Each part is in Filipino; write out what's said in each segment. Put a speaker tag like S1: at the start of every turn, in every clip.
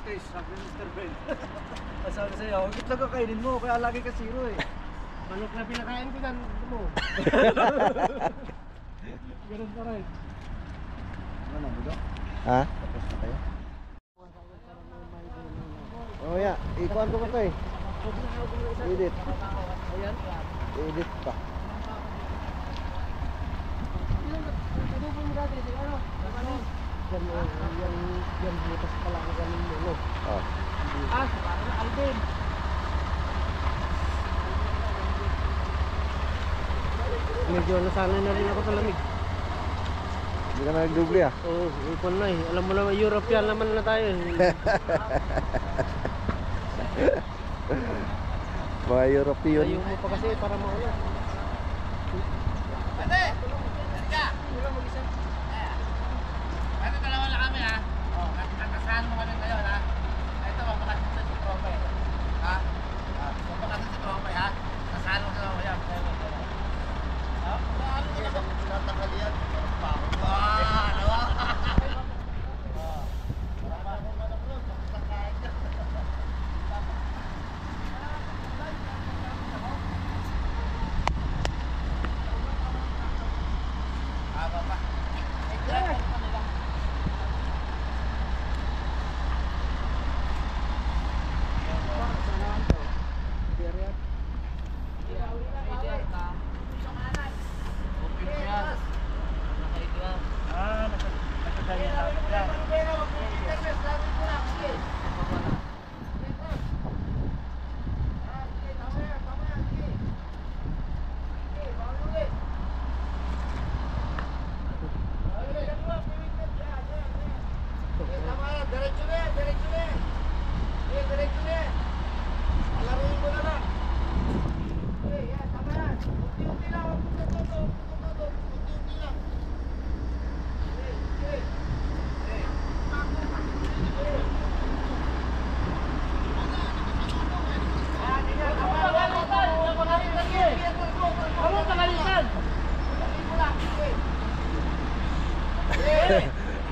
S1: taste, sabi ni Mr. Ben. Sabi sa'yo, ang itlog ang kainin mo, kaya lagi ka zero eh.
S2: Manok na pinakain ko dyan, ito mo. Ganun pa rin.
S1: Ano, budo?
S3: Ha?
S1: Tapos na kayo?
S3: Oh ya, ikuan ko pa eh. Edit.
S2: Ayan.
S3: Edit pa.
S2: Tutubo mo dati, ano? Yan butas pala ako ganun mo, no?
S3: Oh.
S2: Ah, parang na Alvin. Medyo nasanay na rin ako sa lamig.
S3: Hindi ka na nagdubli ah.
S2: Oo, ipon na eh. Alam mo naman, European naman na tayo eh.
S3: Mga European.
S2: Ayaw mo pa kasi para mauna.
S4: Ate! Halika! Ate, dalawa lang kami ha. O, natasahan mo kami ngayon ha. Ito, mapakasin sa si Prope. Ha? Mapakasin si Prope ha. Tasahan mo sa mga yan. Ha? Ano ka na? Tinatakalian.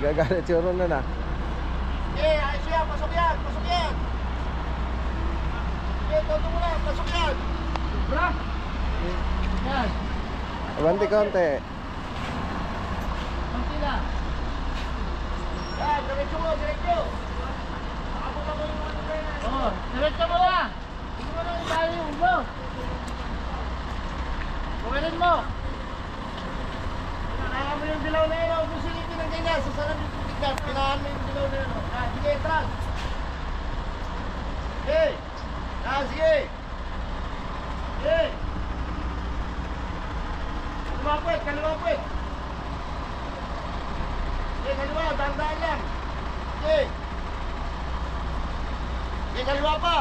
S3: Gagalit si Ron na na.
S4: Ayos yan, pasok yan, pasok yan. Todo mo na, pasok yan.
S2: Bra! Yan.
S3: Abanti konti.
S2: Konti na.
S4: Yan, diretso mo, diretso. Nakabuka mo yung ano kayo na.
S2: Oo, diretso mo na. Hindi mo na itali yung ulo. Bukarin mo.
S4: Kaya mo yung dilaw na yun, huwag mo silipin ng ganyan. Sa sarap yung putignan, pinahan mo yung dilaw na yun. Sige, tras. Sige. Sige. Sige. Kalumapit, kalumapit. Sige, kaliwa, dahan-dahan lang. Sige. Sige, kaliwa pa.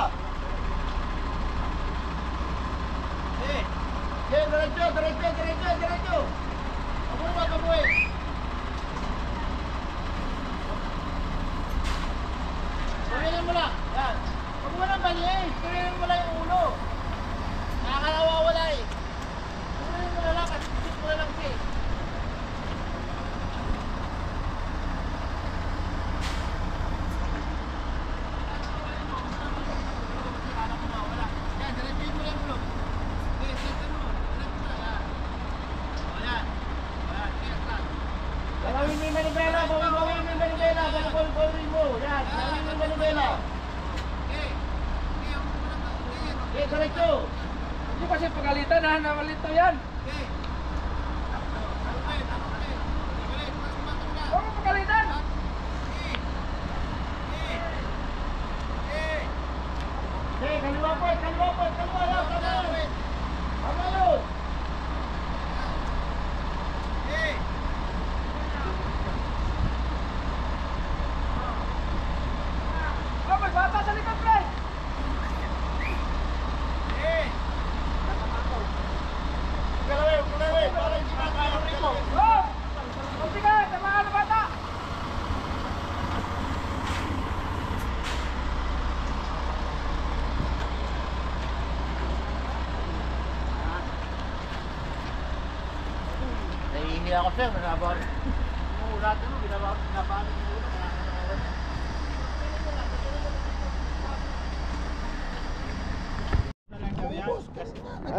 S4: Sige. Sige, diretso, diretso, diretso, diretso. Kabuhay, kabuhay. Kabuhay mo lang. Yan. Huwag mo nang baliin. Kabuhay mo lang yung ulo. Nakakawawala eh. Kabuhay mo na lang at sit mo na lang siya. Yan, diretso mo lang ulo. Sige, sit mo. Diretso mo lang. Yan. Dalawin mo yung manibela, bawin mo yung manibela, bawin mo, yan, dalawin mo yung manibela. Okay, diretso.
S2: Hindi kasi pagalitan ha, nawalito yan. Huwag mo pagalitan.
S4: Okay, kaliwa po, kaliwa po, kaliwa lang, kaliwa lang. Tama yun.
S2: Oh, may bata sa likod, pre.
S4: Kalawin, kalawin, para hindi makakaroon rito.
S2: Oh! Kunti ka, tamaan na bata.
S4: Nahihingi ako sir, nanabahan. Yung ulat mo, binabahan mo yung ulo.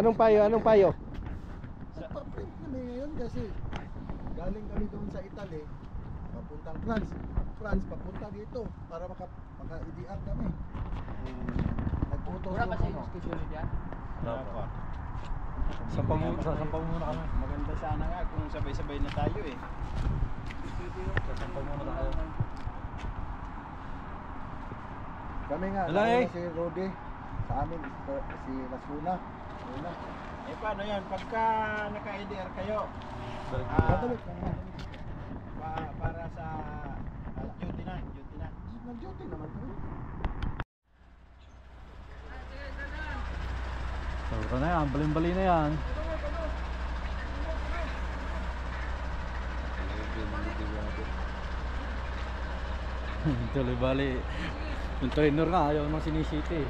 S3: Anong payo? Anong payo?
S5: Nagpa-print kami ngayon kasi galing kami doon sa Italy, papuntang France. France, papunta dito para maka-IDR kami. Nag-photos
S2: Wala ba sa
S5: yung
S2: inyo schedule yan?
S1: Sampaw muna kami.
S6: Maganda sana nga kung sabay-sabay na tayo eh.
S1: Sampaw muna tayo.
S5: Kami nga,
S1: Hello,
S5: lalo
S1: eh.
S5: na si Rode, sa amin, si Lasuna. Una.
S6: Eh paano yan? Pagka naka-IDR kayo,
S5: Madalik lang nga.
S6: para sa duty na.
S5: Nag-duty naman kami.
S1: Sobra na yan, baling-bali na yan. Tuloy bali. Yung trainer nga, ayaw nang sinisiti.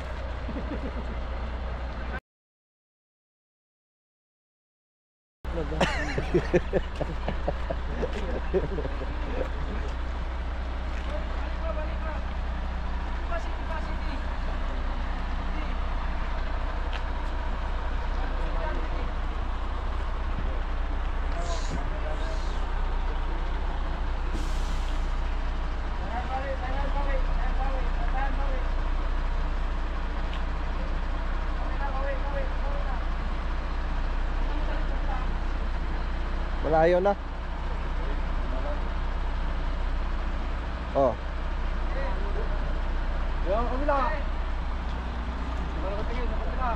S3: Malayo na. Oh.
S1: Yung kabila. Tingin, sa kabila.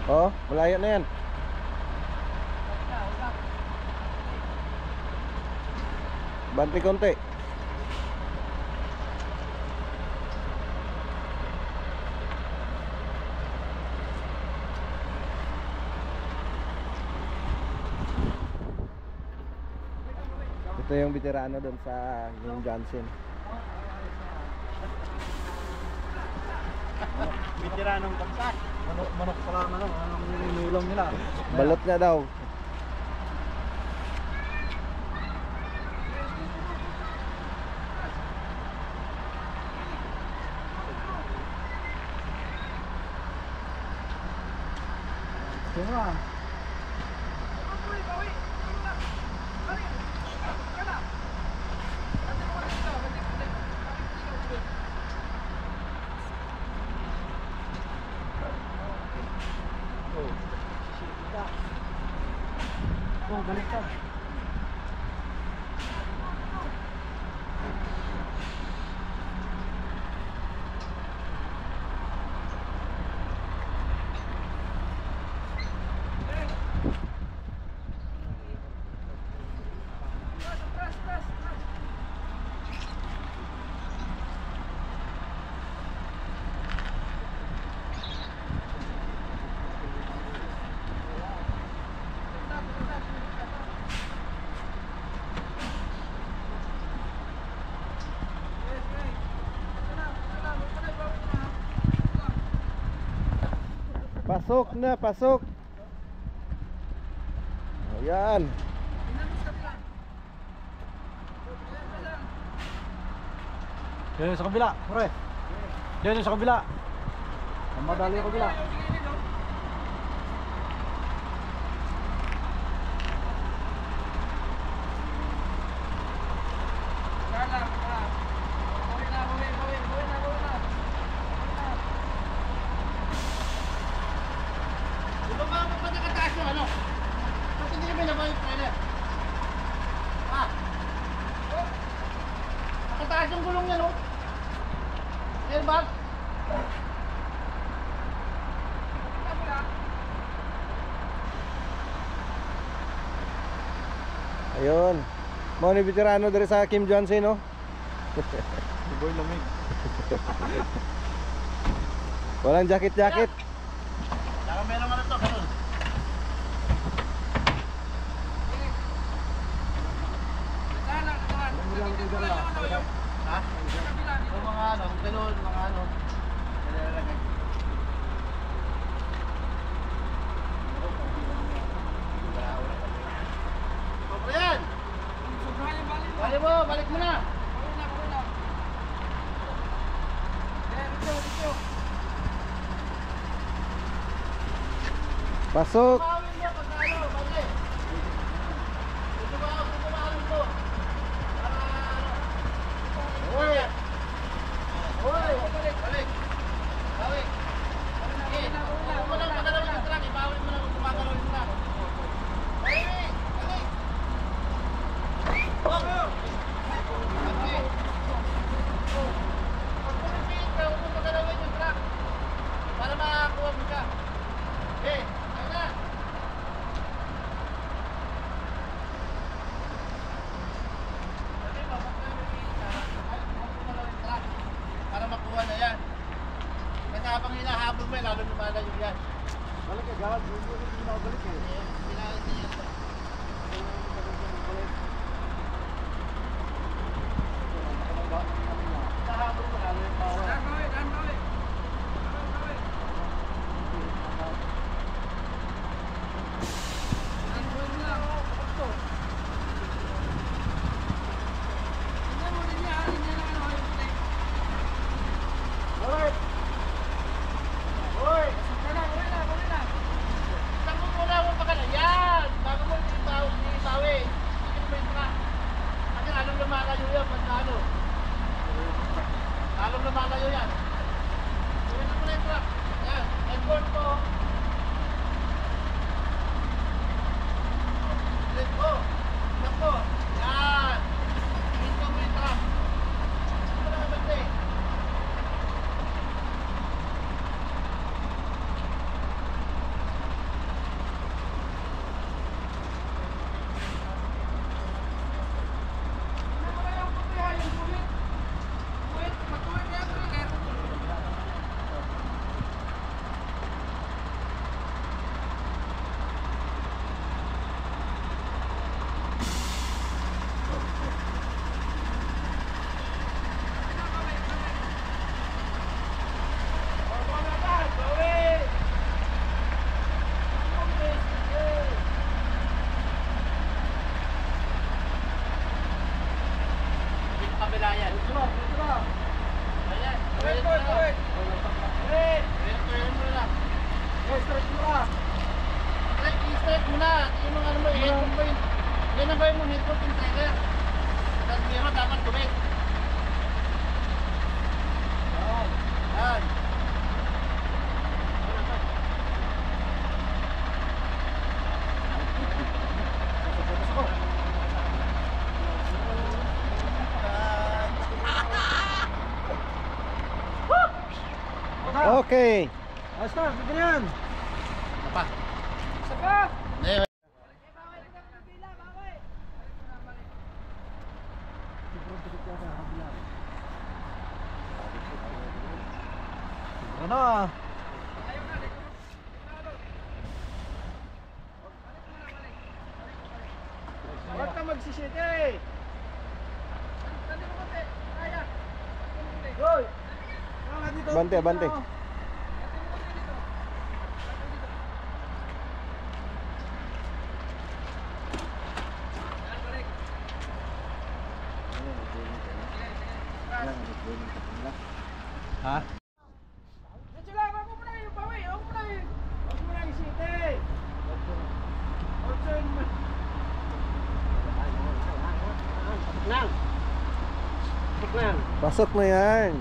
S3: Oh, malayo na yan. Banti konti. Ito yung veterano doon sa New Johnson.
S6: Veteranong bagsak.
S1: Manok pa lang anong ninulang nila.
S3: Balot nga daw.
S1: Yung nga. Oh, baliktad.
S3: Pasok na, pasok. Ayan.
S1: Yan sa kabila, pre. Yan sa kabila. Ang madali yung kabila.
S4: Di ba ba nakataas yung ano? Ba't hindi kami naman yung trailer? Ah? Nakataas yung gulong niya, no? Airbag?
S3: Ayun. Mo ni veterano dari sa Kim Johnson, no?
S1: Boy lamig.
S3: Walang jacket-jacket.
S4: Saka meron ano to, ganun. Ha? Yung mga ano, ganun, mga ano. Nilalagay. Papa yan! Bali mo! balik mo na.
S3: Pasok.
S4: Bawin mo pag ano, balik. Bawin mo. Uy! Uy! Balik! Balik! Balik! Huwag mo lang pagalawin yung truck. Ibawin mo lang kung gumagalaw yung truck. Balik! Balik! Huwag! Balik! Pag pumipit ka, huwag mo pagalawin yung truck. Para makakuha mo siya. Okay, ayun na! Para makuha na yan. Kasi habang hinahabol mo, lalo lumalayo yan.
S5: Balik ka, gawad. Hindi ko binabalik eh.
S4: Kailangan niya yan. Hinahabol mo, lalo yung power. Isang mo muna mo pa ka na. Yan! Bago mo ibawi. Sige mo yung truck. Kasi lalong lumalayo yan pag ano. Lalong lumalayo yan. Sige mo muna yung truck. Yan. Headboard po. Let go. Let go. Yan. Hinto mo yung truck. Sige mo na kabante. Kabila yan. Ayan. Tuwin mo na. Tuwin mo na.
S5: Stretch mo ka.
S4: I-stretch mo na. Yung mga ano mo, headphone mo yun. Yan ang gawin mo, headphone yung trailer. Tapos meron dapat tuwin. Yan.
S3: Okay.
S1: Ayos na, sige na yan.
S4: Apa? Eh,
S1: Ano ah?
S6: Huwag ka magsisiti.
S3: Bante, bante.
S1: Ha?
S6: Huwag mo na isiti. Orson mo.
S3: Pasok na yan.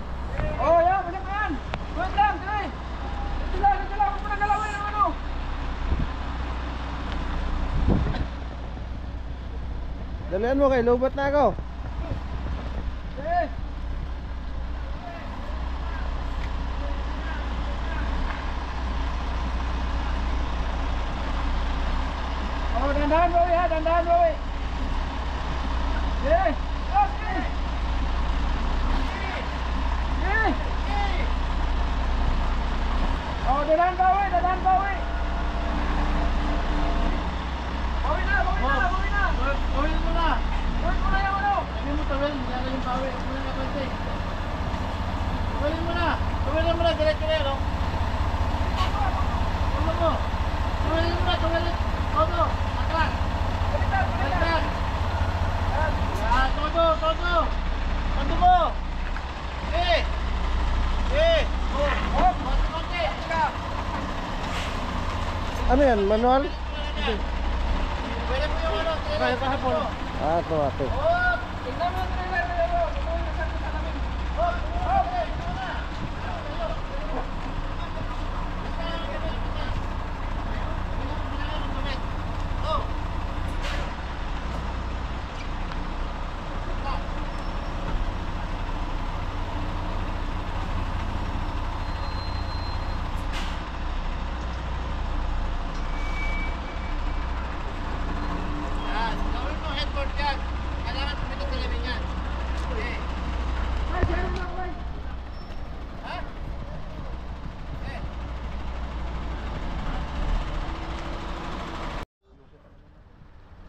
S2: Oh, yan, balik mo yan. Wait lang, tuloy. Ito lang, huwag mo na galawin ang ano.
S3: Dalian mo kay lobot na ako.
S2: Eh. Oh, dandahan bawi ha, dandahan bawi. Eh, okay. Eh. Oh, dandahan bawi, dandahan bawi. Bawi na, bawi na, bawi na.
S4: Tuwin mo na.
S2: Bawi mo na yung ano.
S4: Hindi mo tuwin, lalo yung bawi. Huwag mo na kabante. Tuwin mo na. Tuwin mo na, diretso-diretso. Tuwin mo. Tuwin mo na, tuwin. Todo, atras. Baliktad. Yan, todo, todo.
S3: yan? Manual?
S4: Pwede mo yung ano, kaya kahapon.
S3: Ah, automatic.
S2: Tingnan mo ang trailer na yun. Ito yung nasabi sa namin.
S4: Yan, gawin mo headboard yan. Kailangan tumito sa lamin yan. Okay.
S2: Ay, diyan mo lang, ay.
S4: Ha? Okay.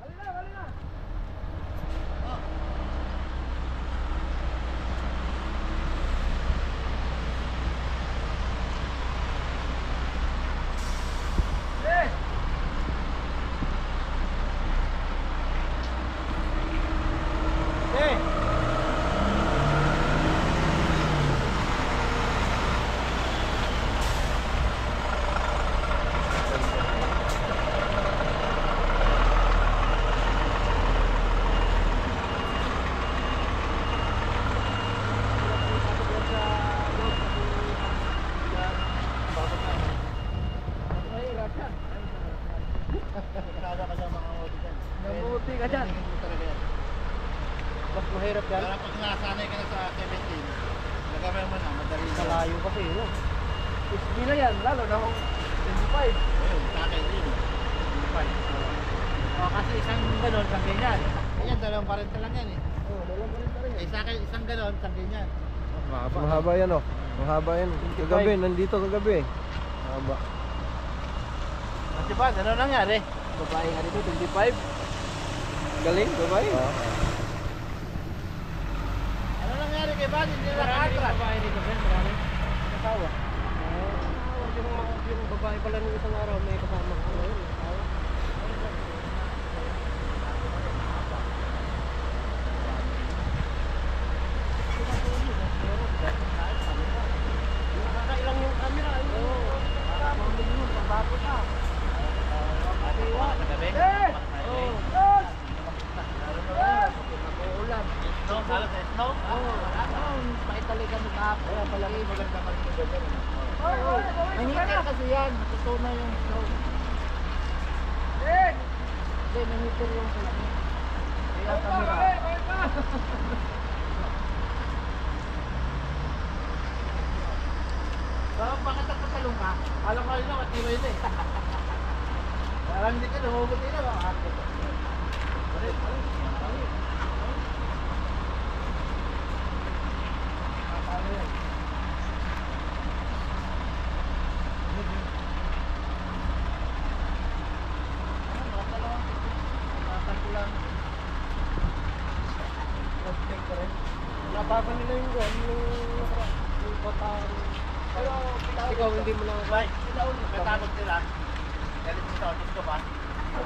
S2: Halina, halina. Eh!
S1: Eh!
S2: Mahirap yan.
S4: Kada ka sa mga auto dyan.
S2: Mabuti ka dyan.
S4: Tingin mo talaga yan.
S2: Mas mahirap yan.
S4: Para pag nasanay ka na sa 17, nagamay mo na, madali na.
S2: Malayo kasi, no? SB na yan, lalo na kung 25.
S4: Ayun, sa akin din.
S2: Oh, kasi isang ganon, isang ganyan.
S4: Ayan, dalawang parinta lang yan eh.
S2: Oh, dalawang pa rin pa rin.
S4: Eh sa akin, isang ganon, isang ganyan.
S3: Mahaba yan oh. Mahaba yan. Kagabi, nandito kagabi. Mahaba.
S4: Kasi ba, ano nangyari?
S2: Babae nga dito, 25.
S3: Galing, babae.
S4: Ano nangyari kay Buddy? Hindi na
S2: Marami rin
S4: nakatras.
S2: babae dito, Ben. Marami. Kasawa. Yung babae pala nung isang araw, may kasama ko ngayon. Kasawa. Nakakailang yung camera. Pagbago na.
S4: Kagabi?
S2: Eh!
S4: Oh.
S2: Yes!
S4: Ulan. Snow, halos na snow?
S2: Paitaligan mo kahapon.
S4: Kaya pala maganda pa rin yung ganda.
S2: Mahina kasi yan. Natutunan yung snow. Hindi, mahiter yung salamin. Kaya camera.
S4: Bakit nagpasalong ka? Alam ko rin lang, matibay na eh. Parang hindi ka nahumuti na ba?
S2: Nabago nila yung gawin yung kotang. Pero ikaw hindi mo na
S4: Bay, katakot sila. Galit mo sa autos ko ba?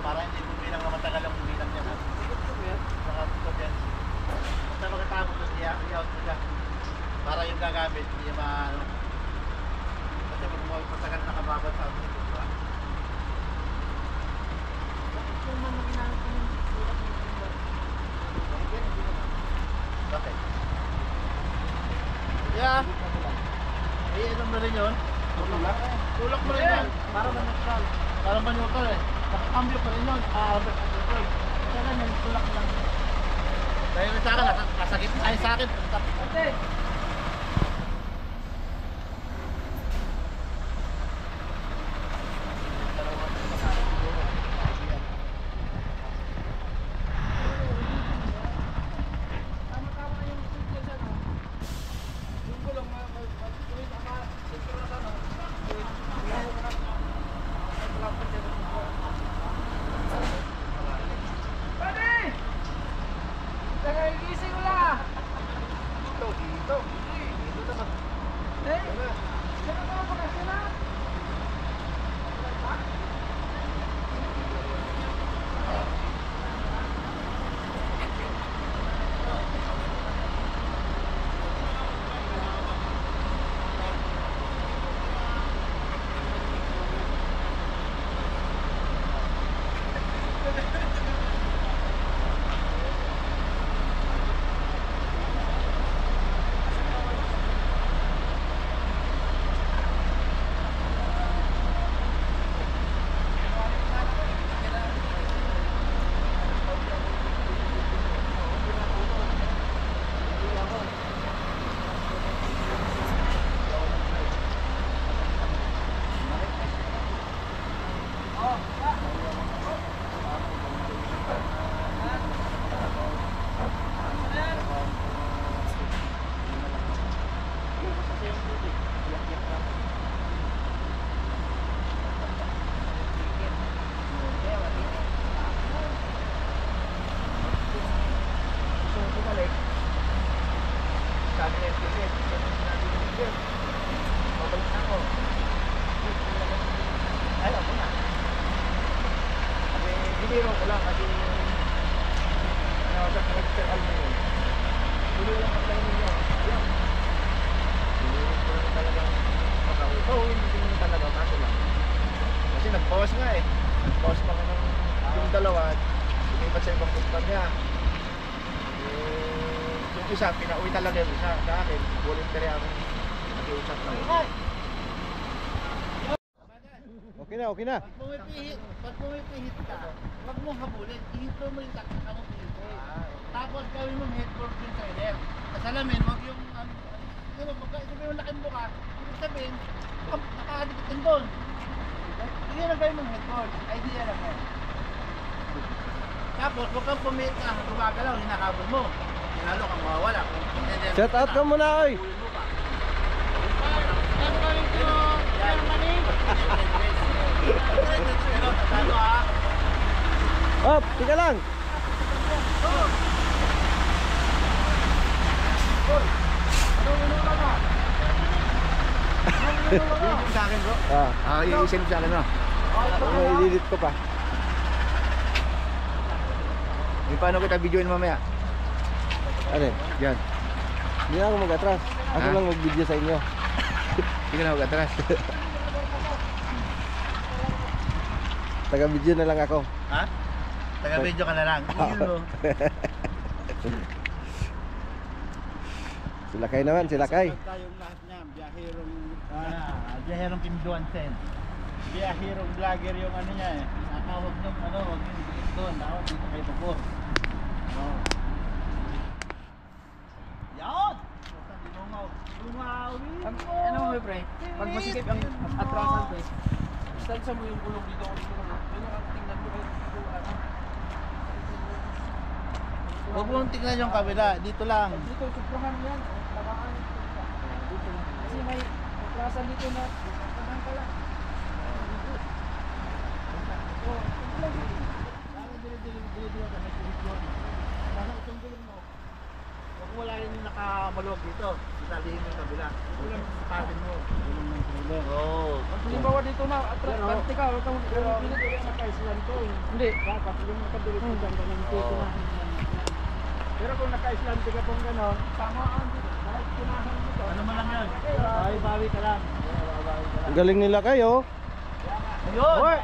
S4: Para hindi bumilang na matagal ang bumilang niya. Saka ito yan. Basta magkatapos doon, i-out mo siya. Para yung gagamit, hindi maano. Kasi pag matagal nakababad sa autos ko ba? Bakit? Yeah. Eh, alam na rin yun. Tulak mo rin yan.
S2: para manakal.
S4: Parang banyokal eh. Nakakambyo pa rin yun.
S2: Kaya ganyan, tulak lang.
S4: Dahil sa akin, nasa gitna ay sa akin.
S2: Ate! Tama-tama yung sitya dyan, ha? Yung gulong, tuwid ama, sitya na sana. Tuwid. Ilayo ko na. Ay, wala pa dyan. Pwede! Tagay gising mo na! Dito, dito.
S6: biniro ko lang kasi sa nag-check-out mo yun. Tuloy lang ang tayo ninyo. Yan. Biniro ko lang talagang makawito. Hindi mo talaga kaso lang. Kasi nag-pause nga eh. Nag-pause pa nga ng yung dalawa. Lumipat sa ibang kumpanya. Yung isa, pinauwi talaga yung isa. Sa akin, voluntary ako. Nag-iusap lang.
S3: Okay na, okay na.
S4: Pag pumipihit ka, wag mong habulin. Ihito mo yung takta mo pihit. Tapos gawin mong headboard yung trailer. Kasalamin, wag yung siguro pagka yung laking buka, ibig sabihin, nakahadikitin doon. Sige na gawin mong headboard. Idea lang yan. Tapos wag kang pumihit ka, gumagalaw, hinakabol mo. Lalo kang mawawala.
S3: Shout out ka muna, oy. Hop, tika lang.
S6: Sa akin bro. I-send sa akin no.
S3: I-edit ko pa.
S6: Paano kita videoin mamaya?
S3: Ano?
S6: Yan.
S3: Hindi na ako mag-atras. Ako
S6: Ah.
S3: lang mag-video sa inyo.
S6: Hindi ka na mag-atras.
S3: Taga-video na lang ako.
S4: Ha? Taga-video ka na lang. Yun mo.
S3: Sila Kay naman, sila Kay.
S6: Tayong lahat niya, biyaherong
S4: Biyaherong Kim Duansen.
S6: biyahirong vlogger yung ano niya eh.
S4: Nakawag nung wag yung dikit doon. Nakawag dito kay Bogor. Yan!
S2: Ano mo pre? Pag masikip ang atrasan pre, stansa mo yung gulong dito. Yun ang tingnan mo dito.
S4: Huwag mong tingnan yung kabila. Dito lang.
S2: Dito, suprahan mo yan. Tamaan. Dito. Kasi may atrasan dito na tamaan ka lang.
S4: Huwag wala yung nakamalog dito. Italihin mo yung kabila. Huwag sapagin mo. Oo.
S2: Halimbawa dito na, bante ka, huwag kang pinag-ulit sa kaislan ko. Hindi, dapat yung nakadulit ko dyan, ganun dito na. Pero kung naka-island ka pong gano'n, tama ang dito. Kahit kunahan mo to.
S4: Ano mo lang yun? Bawi-bawi ka lang.
S3: Ang galing nila kayo.
S4: Yun!
S2: Hoy!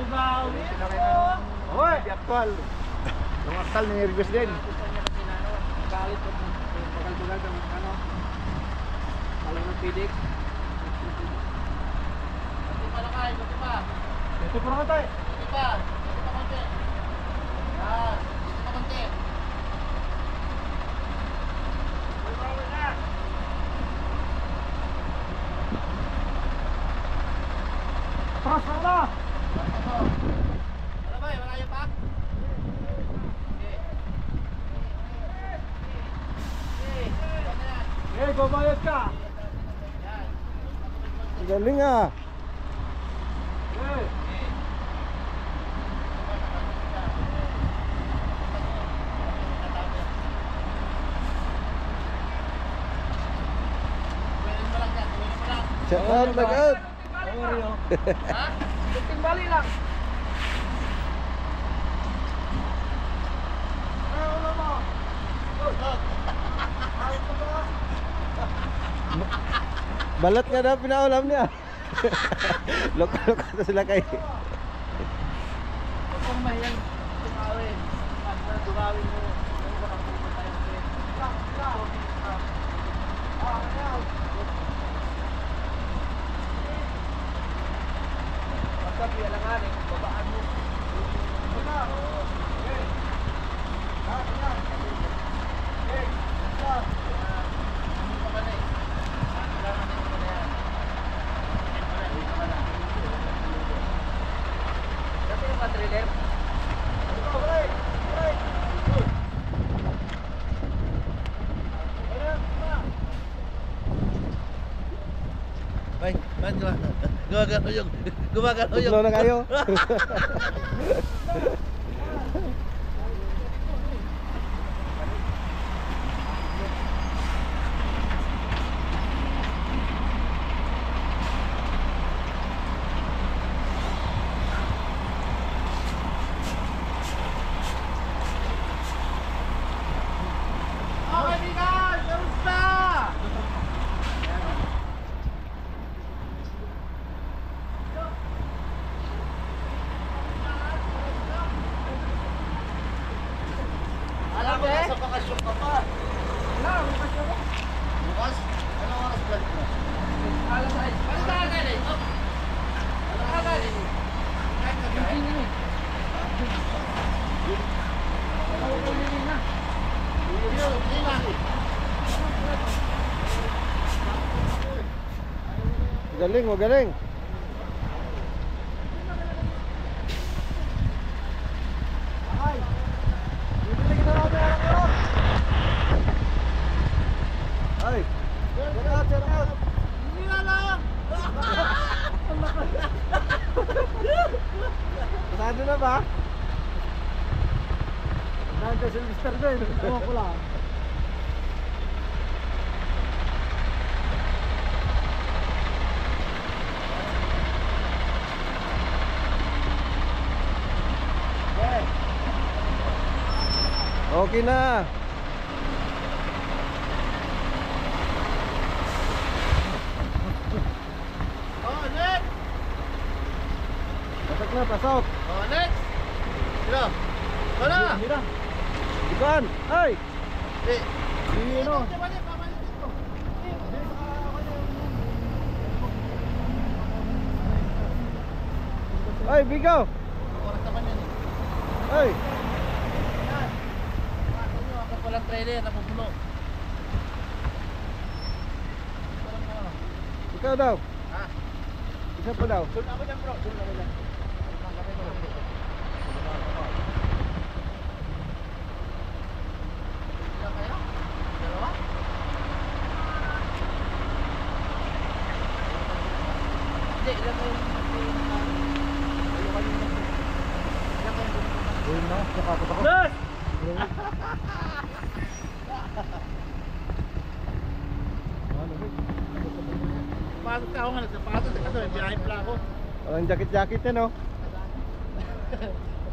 S4: Bawi!
S2: Hoy!
S6: actual. Yung actual nervous din.
S2: Galit ko. Bagal-bagal ng ano. Alam ng pidik.
S4: Pati pa na kayo. Pati pa.
S2: Ito po naman tayo.
S4: Pati pa. Pati pa konti. Yan. Pati pa konti.
S2: Tras na ba?
S4: Ano ba? Wala yung pack?
S2: Eh, gumayot ka.
S3: Ang galing ah.
S2: Eh.
S4: Tuwinin mo lang yan. Tuwinin mo lang.
S3: Shout out, tag out.
S4: Ha?
S2: Kunting bali lang.
S3: Balat nga daw pinaulam niya. Loko-loko na sila Kay.
S4: Huwag kang mahiyang tumawin. Tumawin mo. Ano ba kang pupunta yung pin?
S2: Basta pialanganin, babaan mo.
S4: Ano pa ba na eh? Kailangan na yung na yan. Dito ka na.
S2: Dati yung mga trailer.
S4: Ay, man, gumagano yung... Gumagano yung...
S3: Tutlo na kayo.
S4: bakasyon ka pa.
S2: Wala, bukas na ba?
S4: Bukas? Anong oras ba ito?
S2: Alas 6.
S4: Ano na galing? Ano na galing? Kahit na galing?
S2: Hindi na eh. Ako ko nilin na.
S4: Hindi na.
S3: Magaling, magaling.
S1: Ay! Bibili kita natin ang oras!
S3: Ay,
S1: Shout out, shout out!
S4: Hindi na lang.
S3: pasado na ba?
S1: Nandiyan si Mr. Ben. Ewan ko lang.
S3: Okay na.
S4: Oh, next.
S3: Pasok na, pasok.
S4: Oh, next. Sino? Wala.
S1: Mira.
S3: Ikan, ay.
S4: Eh,
S1: Sino?
S4: balik, pabalik dito.
S3: Ay, bigaw.
S4: Oras naman yan eh.
S3: Ay.
S4: Ako palang trailer, napupuno.
S3: Ikaw daw.
S4: Ha?
S3: Isa pa daw.
S4: Doon ako dyan bro, doon ako dyan. Ilan kayo? Dalawa? Hindi, ilan kayo?
S1: Ayun na, nakakot ako.
S4: Yes! Pasok ka ako nga, nagsapatos ka doon, binahe pala ako.
S3: Walang jacket-jacket yan, oh.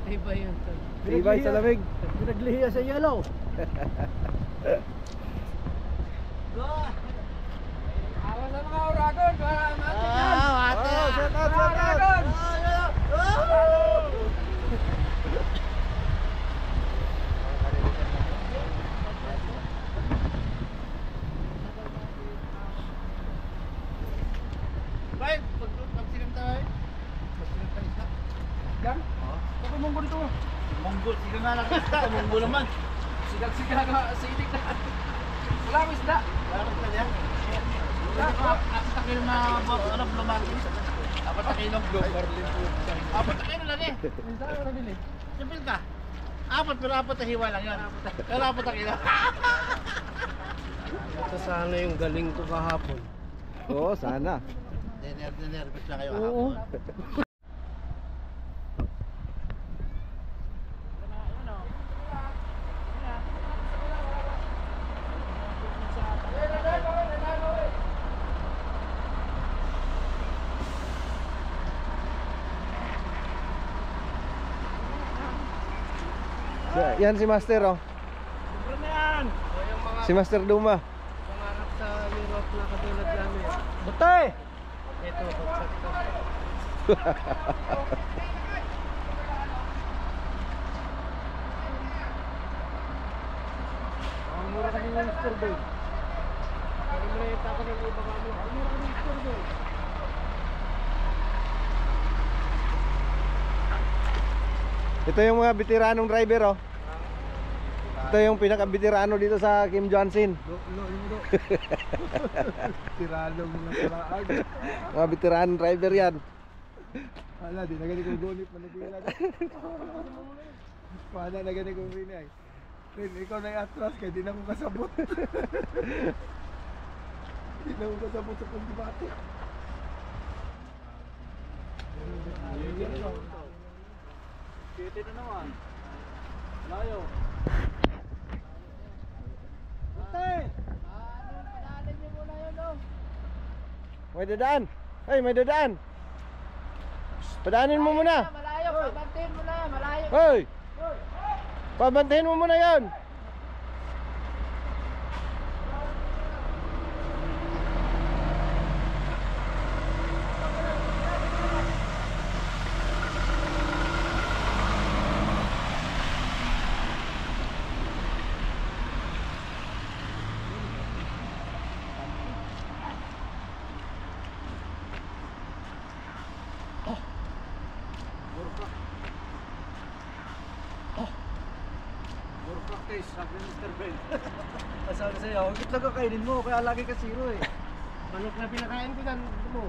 S4: Iba yun.
S3: Tibay sa lamig.
S1: Pinaglihiya sa yellow.
S2: Awas sa mga uragon. Para matin yan.
S4: Ate!
S3: Oh, shout out, shout out.
S2: Uragon.
S4: Bay, pag-silim tayo. Pag-silim tayo isla.
S2: Yan.
S1: Ako mong dito.
S4: Monggol, sige nga lang isla. Monggol naman.
S2: Sigal-sigal ka sa itik na. Wala ang isda.
S4: Larot na yan. Apat na kilo na ano, blumangkin. Apat na kilo. Apat na kilo lang eh.
S2: Isda ka nabili.
S4: Sipil ka. Apat pero apat na hiwa lang yan. Pero apat na kilo.
S6: Ito sana yung galing ko kahapon.
S3: Oo, sana.
S4: Nervous lang kayo.
S1: Oo.
S3: Yan si Master, oh.
S2: Sobrang na yan.
S6: So yung mga
S3: Si Master Duma.
S6: pangarap sa Europe na katulad namin.
S1: Butay!
S6: Ito, bagsak to.
S1: Ang mura kami ng Mr. Ben.
S6: Pero malita ko ng iba kami.
S1: Ang mura kami ng Mr. Ben.
S3: Ito yung mga veteranong driver, oh. Ito yung pinaka-veterano dito sa Kim Johnson.
S5: Tiralo mo na paraan.
S3: Mga veteranong driver yan.
S5: Wala, di na ganit kong gunit. Managila na. Paano na ganit kong rinay. Rin, ikaw na i-atras kaya di na mo kasabot. Di na mo kasabot sa pagdibate.
S1: Kiti na naman. Layo. Butay!
S3: May dadaan. Hey, may dadaan. Padaanin mo muna.
S2: Malayo. Pabantin mo na. Malayo.
S3: Hoy! Pabantayin mo muna yon.
S1: taste, sabi ni Mr. Ben. Sabi sa'yo, ang itlog ang kainin mo, kaya lagi ka zero eh.
S2: Manok na pinakain ko dyan, mo.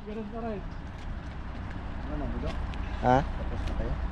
S2: Ganun pa rin.
S1: Ano, budo?
S3: Ha?
S1: Tapos na kayo?